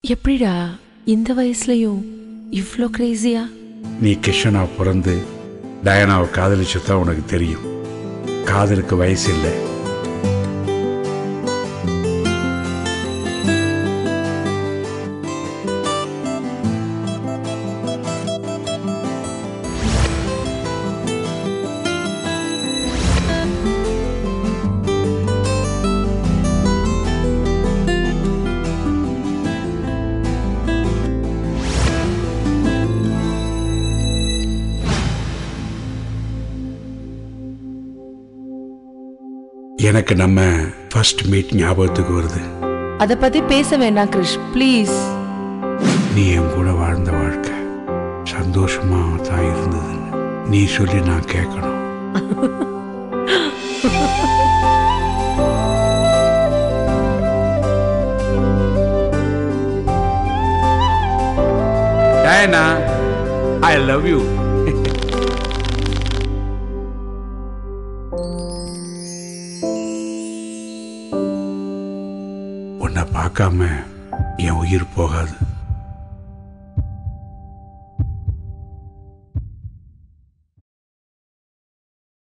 எப்படிடா இந்த வயசுலயும் இவ்ளோ கிரேசியா? நீ கிஷனா பிறந்து டயானாவை காதலிச்சுதான் உனக்கு தெரியும். காதலுக்கு வயசு இல்லை. எனக்கு நம்ம ஃபர்ஸ்ட் மீட் ஞாபகத்துக்கு வருது. அத பத்தி பேச வேண்டாம் கிருஷ், ப்ளீஸ். நீ என் கூட வாழ்ந்த வாழ்க்கை சந்தோஷமா தான் இருந்ததுன்னு நீ சொல்லி நான் கேட்கணும். Diana, I love you. உன்னை பார்க்காம என் உயிர் போகாது.